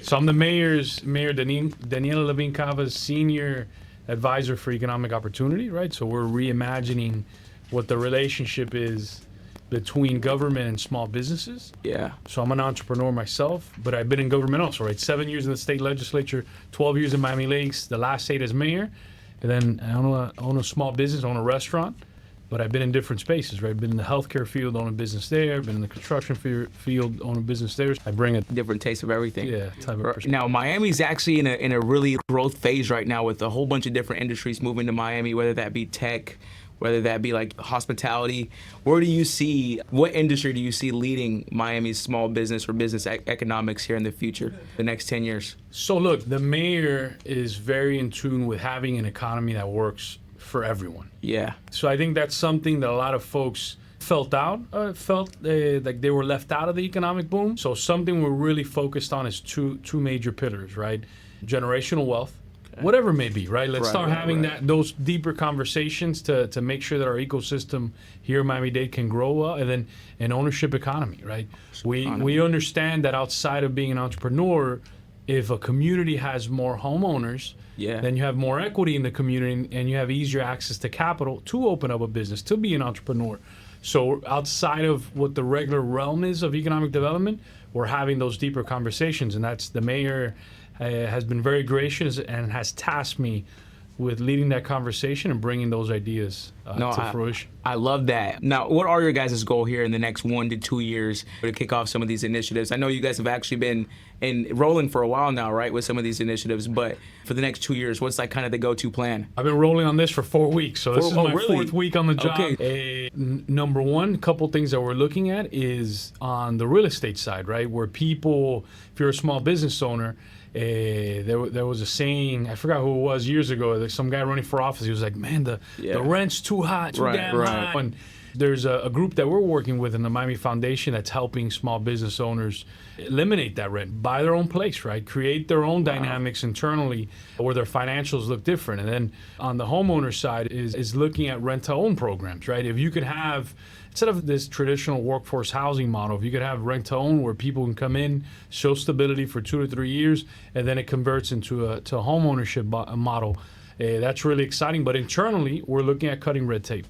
So I'm the Mayor Daniela Levine Cava's senior advisor for economic opportunity, right? So we're reimagining what the relationship is between government and small businesses. Yeah. So I'm an entrepreneur myself, but I've been in government also, right? 7 years in the state legislature, 12 years in Miami Lakes, the last 8 as mayor. And then I own a small business, own a restaurant, but I've been in different spaces, right? I've been in the healthcare field, own a business there. I've been in the construction field, own a business there. I bring a Different taste of everything. type of perspective. Now, Miami's actually in a really growth phase right now with a whole bunch of different industries moving to Miami, whether that be tech, whether that be like hospitality. What industry do you see leading Miami's small business or business economics here in the future, the next 10 years? So look, the mayor is very in tune with having an economy that works for everyone. Yeah. So I think that's something that a lot of folks felt like they were left out of the economic boom. So something we're really focused on is two major pillars, right? Generational wealth, whatever it may be, right? Let's start having those deeper conversations to make sure that our ecosystem here in Miami-Dade can grow well, and then an ownership economy, right? We understand that outside of being an entrepreneur, if a community has more homeowners, then you have more equity in the community and you have easier access to capital to open up a business, to be an entrepreneur. So outside of what the regular realm is of economic development, we're having those deeper conversations, and that's the mayor has been very gracious and has tasked me with leading that conversation and bringing those ideas to fruition. I love that. Now, what are your guys' goal here in the next 1 to 2 years to kick off some of these initiatives? I know you guys have actually been rolling for a while now, right, with some of these initiatives, but for the next 2 years, what's like kind of the go-to plan? I've been rolling on this for 4 weeks, so this is my fourth week on the job. Okay. Number one, couple things that we're looking at is on the real estate side, right, where people, if you're a small business owner, there was a saying, I forgot who it was years ago, like some guy running for office, he was like, man, the rent's too high, too damn high. And there's a group that we're working with in the Miami Foundation that's helping small business owners eliminate that rent, buy their own place, right? Create their own dynamics internally where their financials look different. And then on the homeowner side is looking at rent-to-own programs, right? If you could have, instead of this traditional workforce housing model, if you could have rent-to-own where people can come in, show stability for 2 to 3 years, and then it converts into a homeownership model, that's really exciting. But internally, we're looking at cutting red tape.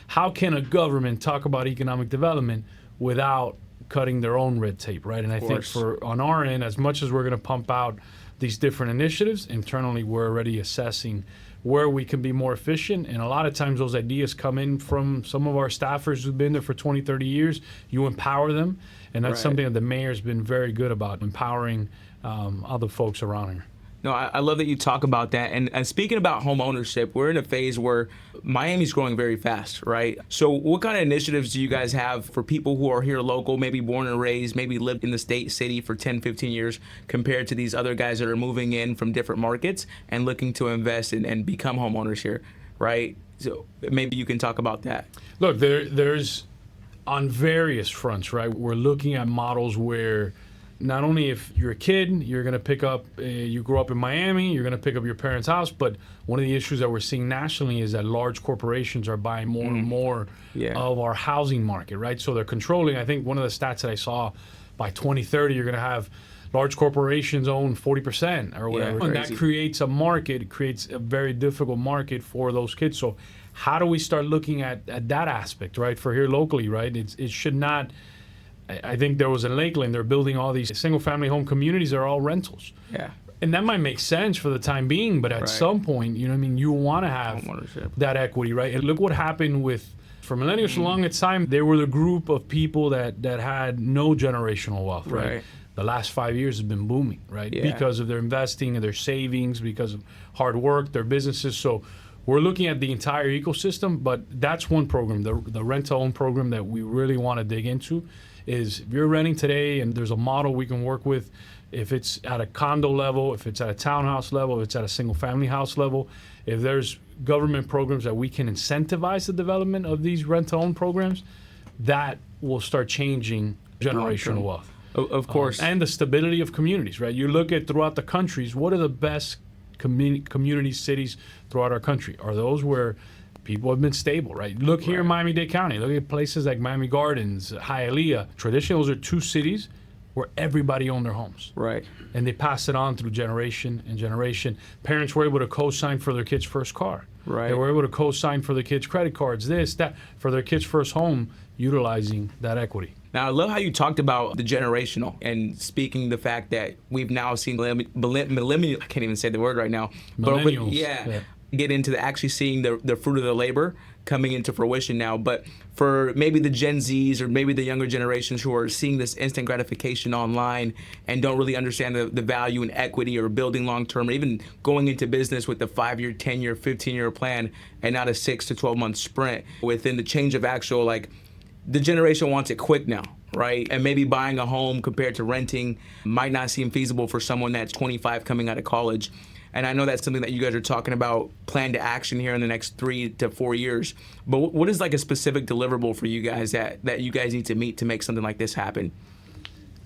How can a government talk about economic development without cutting their own red tape, right? And I think on our end, as much as we're going to pump out these different initiatives, internally we're already assessing where we can be more efficient. And a lot of times those ideas come in from some of our staffers who've been there for 20, 30 years. You empower them, and that's something that the mayor's been very good about, empowering other folks around here. No, I love that you talk about that. And speaking about home ownership, we're in a phase where Miami's growing very fast, right? So what kind of initiatives do you guys have for people who are here local, maybe born and raised, maybe lived in the city for 10, 15 years, compared to these other guys that are moving in from different markets and looking to invest and become homeowners here, right? So maybe you can talk about that. Look, there's on various fronts, right? We're looking at models where not only if you're a kid, you're going to pick up, you grow up in Miami, you're going to pick up your parents' house, but one of the issues that we're seeing nationally is that large corporations are buying more and more of our housing market, right? So they're controlling, I think one of the stats that I saw, by 2030, you're going to have large corporations own 40% or whatever. And that creates a market, it creates a very difficult market for those kids. So how do we start looking at that aspect, right, for here locally, right? It should not... I think there was in Lakeland, they're building all these single-family home communities that are all rentals. Yeah. And that might make sense for the time being, but at some point, you know what I mean, you want to have that equity, right? And look what happened for millennials for the longest time, they were the group of people that had no generational wealth, right? The last 5 years has been booming, right? Yeah. Because of their investing and their savings, because of hard work, their businesses. So we're looking at the entire ecosystem, but that's one program, the rent-to-own program that we really want to dig into. Is if you're renting today and there's a model we can work with, if it's at a condo level, if it's at a townhouse level, if it's at a single family house level, if there's government programs that we can incentivize the development of these rent-to-own programs, that will start changing generational wealth. Of course. And the stability of communities, right? You look at throughout the countries, what are the best community cities throughout our country? Are those where people have been stable, right? Look here in Miami-Dade County. Look at places like Miami Gardens, Hialeah. Traditionally, those are two cities where everybody owned their homes. Right. And they passed it on through generation and generation. Parents were able to co-sign for their kid's first car. Right. They were able to co-sign for their kids' credit cards, this, that, for their kid's first home, utilizing that equity. Now, I love how you talked about the generational and speaking the fact that we've now seen millennial, I can't even say the word right now. Millennials. Yeah. Get into actually seeing the fruit of the labor coming into fruition now. But for maybe the Gen Zs or maybe the younger generations who are seeing this instant gratification online and don't really understand the value in equity or building long-term or even going into business with a 5-year, 10-year, 15-year plan and not a 6 to 12-month sprint within the change of actual, like, the generation wants it quick now, right? And maybe buying a home compared to renting might not seem feasible for someone that's 25 coming out of college. And I know that's something that you guys are talking about, plan to action here in the next 3 to 4 years. But what is like a specific deliverable for you guys that you guys need to meet to make something like this happen?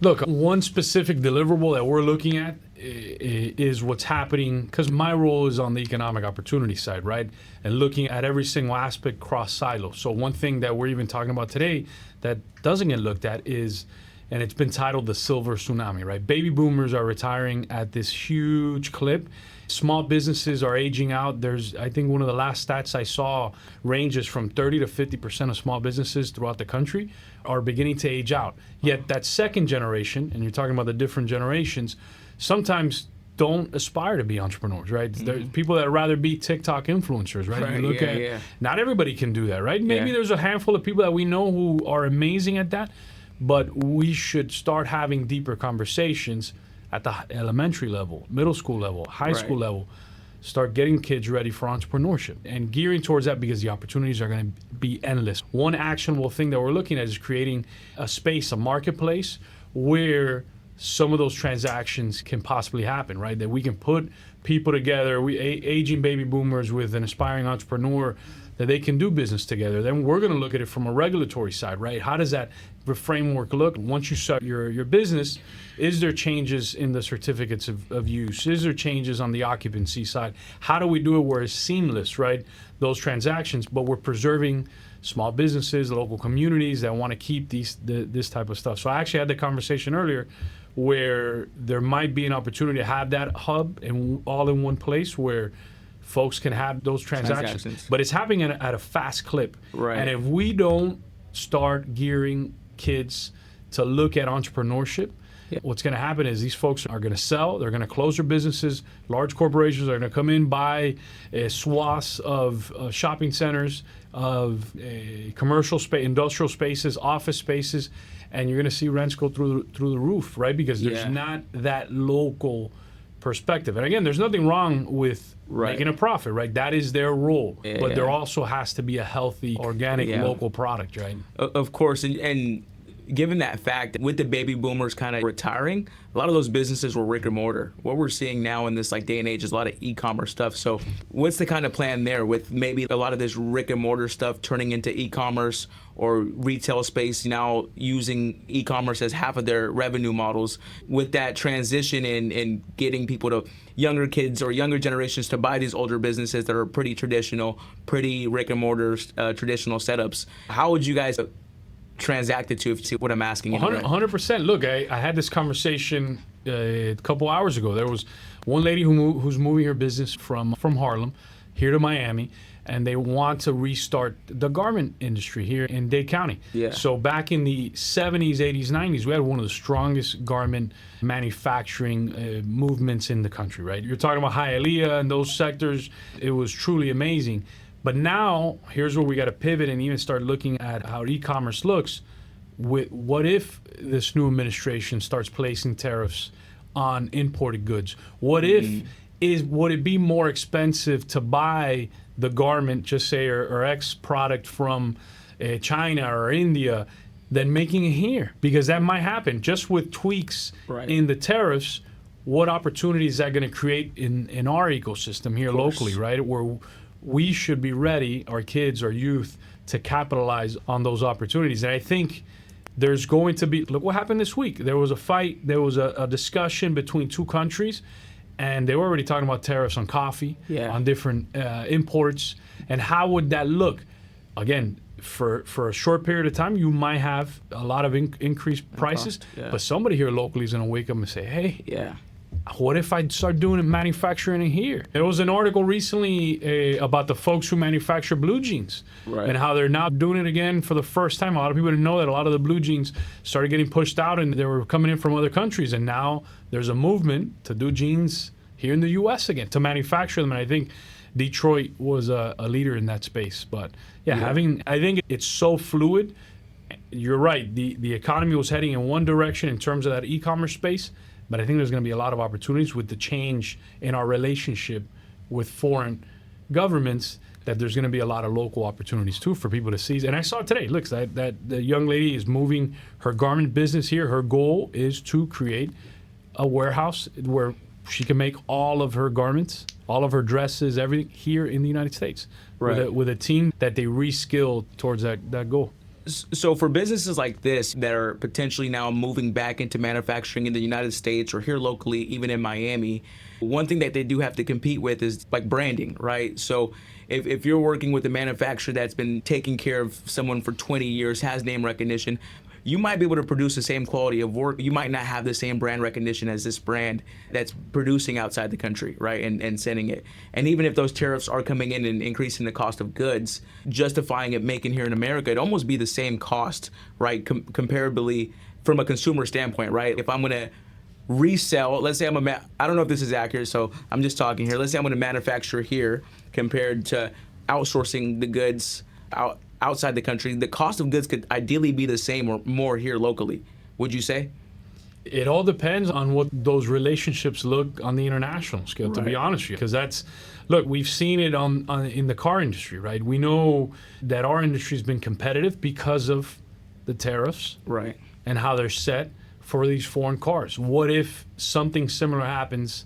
Look, one specific deliverable that we're looking at is what's happening, because my role is on the economic opportunity side, right? And looking at every single aspect cross silo. So one thing that we're even talking about today that doesn't get looked at is, and it's been titled the silver tsunami, right? Baby boomers are retiring at this huge clip. Small businesses are aging out. I think one of the last stats I saw ranges from 30 to 50% of small businesses throughout the country are beginning to age out. Yet that second generation, and you're talking about the different generations, sometimes don't aspire to be entrepreneurs, right? There's people that rather be TikTok influencers, right? You look at, not everybody can do that, right? Maybe there's a handful of people that we know who are amazing at that, but we should start having deeper conversations at the elementary level, middle school level, high school level, start getting kids ready for entrepreneurship and gearing towards that, because the opportunities are going to be endless. One actionable thing that we're looking at is creating a space, a marketplace where some of those transactions can possibly happen, right? That we can put people together, aging baby boomers with an aspiring entrepreneur, that they can do business together. Then we're going to look at it from a regulatory side, right? How does that framework look? Once you start your business, is there changes in the certificates of use? Is there changes on the occupancy side? How do we do it where it's seamless, right? Those transactions, but we're preserving small businesses, local communities that want to keep this type of stuff. So I actually had the conversation earlier where there might be an opportunity to have that hub all in one place where folks can have those transactions. But it's happening at a fast clip. Right. And if we don't start gearing kids to look at entrepreneurship, what's going to happen is these folks are going to sell, they're going to close their businesses, large corporations are going to come in, buy swaths of shopping centers, of commercial space, industrial spaces, office spaces, and you're going to see rents go through the roof, right? Because there's not that local perspective. And again, there's nothing wrong with making a profit, right? That is their role. But there also has to be a healthy, organic, local product, right? Of course, and given that fact, with the baby boomers kind of retiring, a lot of those businesses were brick and mortar. What we're seeing now in this like day and age is a lot of e-commerce stuff. So what's the kind of plan there with maybe a lot of this brick and mortar stuff turning into e-commerce or retail space now using e-commerce as half of their revenue models, with that transition in getting people to, younger kids or younger generations, to buy these older businesses that are pretty traditional, pretty brick and mortar traditional setups? How would you guys transact the two, if you see what I'm asking you? 100%. Look, I had this conversation a couple hours ago. There was one lady who's moving her business from Harlem here to Miami, and they want to restart the garment industry here in Dade County. So back in the 70s, 80s, 90s, we had one of the strongest garment manufacturing movements in the country, right? You're talking about Hialeah and those sectors. It was truly amazing. But now, here's where we got to pivot and even start looking at how e-commerce looks. What if this new administration starts placing tariffs on imported goods? What if would it be more expensive to buy the garment, just say, or X product from China or India than making it here? Because that might happen just with tweaks in the tariffs. What opportunity is that going to create in our ecosystem here locally, right? Where we should be ready, our kids, our youth, to capitalize on those opportunities. And I think there's going to be, look what happened this week. There was a fight, there was a discussion between two countries, and they were already talking about tariffs on coffee, on different imports, and how would that look? Again, for a short period of time, you might have a lot of increased prices, yeah. but somebody here locally is going to wake up and say, hey, Yeah. what if I start doing manufacturing in here? There was an article recently about the folks who manufacture blue jeans Right. and how they're now doing it again for the first time. A lot of people didn't know that a lot of the blue jeans started getting pushed out and they were coming in from other countries. And now there's a movement to do jeans here in the U.S. again, to manufacture them. And I think Detroit was a leader in that space. But yeah, I think it's so fluid. You're right. The economy was heading in one direction in terms of that e-commerce space. But I think there's going to be a lot of opportunities with the change in our relationship with foreign governments, that there's going to be a lot of local opportunities too for people to seize. And I saw it today. Look, that the young lady is moving her garment business here. Her goal is to create a warehouse where she can make all of her garments, all of her dresses, everything here in the United States. Right. With a team that they reskill towards that goal. So for businesses like this that are potentially now moving back into manufacturing in the United States or here locally, even in Miami, one thing that they do have to compete with is like branding, right? So if you're working with a manufacturer that's been taking care of someone for 20 years, has name recognition, you might be able to produce the same quality of work. You might not have the same brand recognition as this brand that's producing outside the country, right, and sending it. And even if those tariffs are coming in and increasing the cost of goods, justifying it making here in America, it'd almost be the same cost, right, comparably from a consumer standpoint, right? If I'm going to resell, let's say I don't know if this is accurate, so I'm just talking here. Let's say I'm going to manufacture here compared to outsourcing the goods outside the country, the cost of goods could ideally be the same or more here locally. Would you say? It all depends on what those relationships look on the international scale, to be honest with you. Because we've seen it in the car industry, right? We know that our industry has been competitive because of the tariffs, right, and how they're set for these foreign cars. What if something similar happens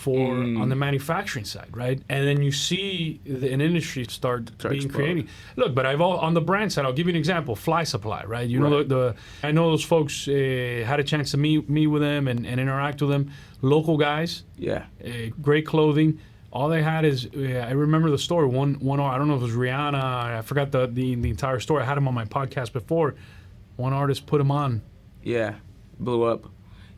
on the manufacturing side, right? And then you see an industry start being created. Look, but on the brand side, I'll give you an example. Fly Supply, right? You know, I know those folks, had a chance to meet with them and interact with them. Local guys, great clothing. All they had is, I remember the story. One, I don't know if it was Rihanna. I forgot the entire story. I had him on my podcast before. One artist put him on. Yeah, blew up.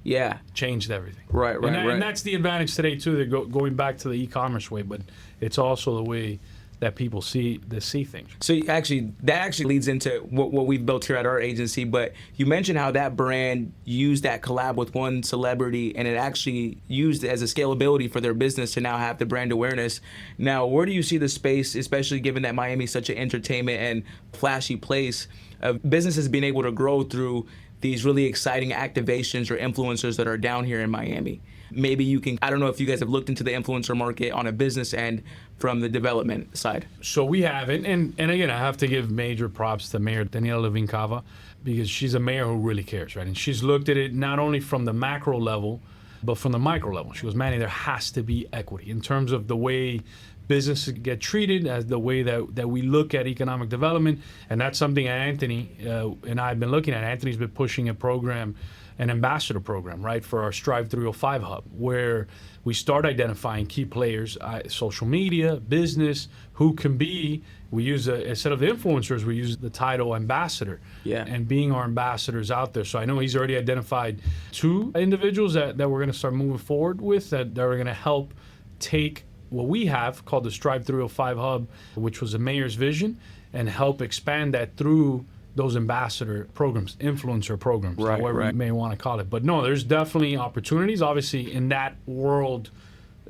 Yeah, changed everything. Right. And that's the advantage today too. They're going back to the e-commerce way, but it's also the way that people see things. So that leads into what we've built here at our agency. But you mentioned how that brand used that collab with one celebrity, and it actually used it as a scalability for their business to now have the brand awareness. Now, where do you see the space, especially given that Miami is such an entertainment and flashy place, of businesses being able to grow through these really exciting activations or influencers that are down here in Miami? Maybe you can, I don't know if you guys have looked into the influencer market on a business end from the development side. So we haven't, and again, I have to give major props to Mayor Daniela Levine Cava, because she's a mayor who really cares, right? And she's looked at it not only from the macro level, but from the micro level. She goes, Manny, there has to be equity in terms of the way businesses get treated, as the way that we look at economic development. And that's something Anthony and I have been looking at. Anthony's been pushing an ambassador program, right, for our Strive 305 hub, where we start identifying key players, social media, business, who can be. We use, instead of the influencers, we use the title ambassador, and being our ambassadors out there. So I know he's already identified 2 individuals that we're going to start moving forward with, that are going to help take what we have called the Strive 305 hub, which was the mayor's vision, and help expand that through those ambassador programs, influencer programs, however you may want to call it. But no, there's definitely opportunities. Obviously, in that world,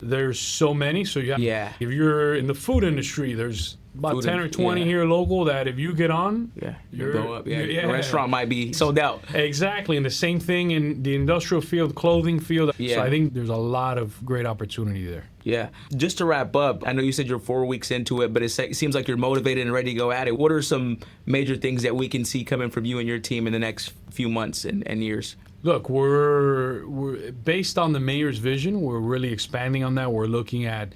there's so many. So you have, if you're in the food industry, there's about 10 or 20 here local that if you get on, you blow up. The restaurant might be sold out. Exactly. And the same thing in the industrial field, clothing field. So I think there's a lot of great opportunity there. Yeah. Just to wrap up, I know you said you're 4 weeks into it, but it seems like you're motivated and ready to go at it. What are some major things that we can see coming from you and your team in the next few months and years? Look, we're based on the mayor's vision. We're really expanding on that. We're looking at,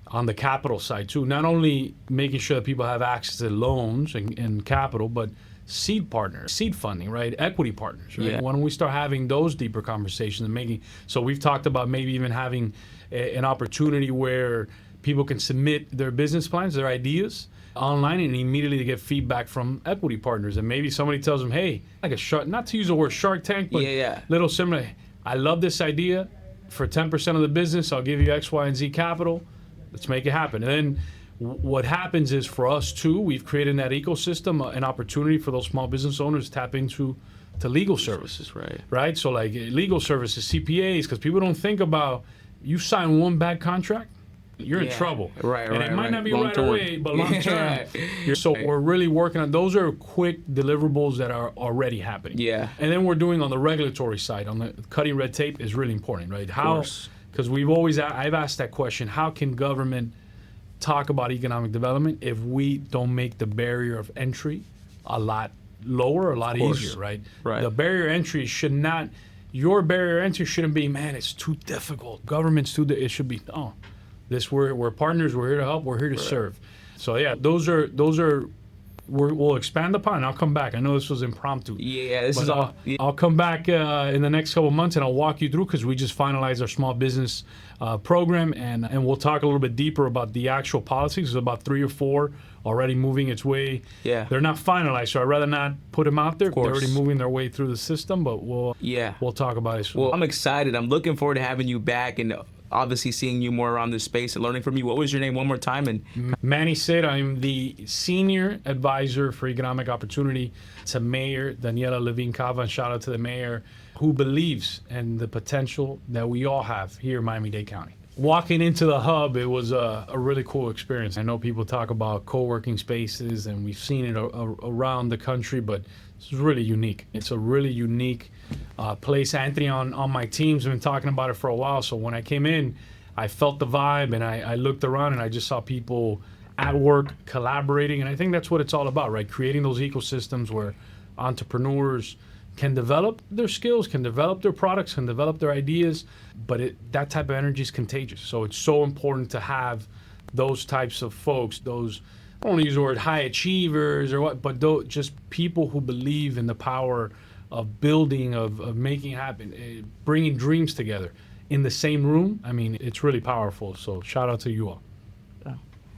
on the capital side too, not only making sure that people have access to loans and capital, but seed partners, seed funding, right? Equity partners, right? Why don't we start having those deeper conversations and making, so we've talked about maybe even having an opportunity where people can submit their business plans, their ideas, online and immediately get feedback from equity partners. And maybe somebody tells them, hey, like a shark, not to use the word Shark Tank, but little similar. I love this idea. For 10% of the business, I'll give you X, Y, and Z capital. Let's make it happen. And then what happens is for us too, we've created in that ecosystem an opportunity for those small business owners to tap into legal services, right? So like legal services, CPAs, because people don't think about, you sign one bad contract, you're in trouble. And it might not be right away, but long term. So we're really working on, those are quick deliverables that are already happening. And then we're doing on the regulatory side, on the cutting red tape is really important, right? How, because I've asked that question, how can government talk about economic development if we don't make the barrier of entry a lot lower, a lot easier, right? The barrier entry should not, your barrier entry shouldn't be, man, it's too difficult. Government's too, it should be, oh, this we're partners, we're here to help, we're here to serve. So yeah, those are we'll expand upon. I'll come back. I know this was impromptu. I'll come back in the next couple of months and I'll walk you through, because we just finalized our small business program, and we'll talk a little bit deeper about the actual policies. There's about 3 or 4 already moving its way. They're not finalized, so I'd rather not put them out there. They're already moving their way through the system, but we'll talk about it soon. Well, I'm excited. I'm looking forward to having you back and obviously seeing you more around this space and learning from you. What was your name one more time? And Manny said I'm the Senior Advisor for Economic Opportunity to Mayor Daniela Levine Cava, and shout out to the mayor who believes in the potential that we all have here in Miami-Dade County. Walking into the hub, it was a really cool experience. I know people talk about co-working spaces, and we've seen it around the country, but it's really unique. It's a really unique place. Anthony on my team's been talking about it for a while, so when I came in, I felt the vibe, and I looked around, and I just saw people at work collaborating, and I think that's what it's all about, right? Creating those ecosystems where entrepreneurs can develop their skills, can develop their products, can develop their ideas, but that type of energy is contagious. So it's so important to have those types of folks, those, I don't want to use the word high achievers or what, but just people who believe in the power of building, of making happen, bringing dreams together in the same room. I mean, it's really powerful. So shout out to you all.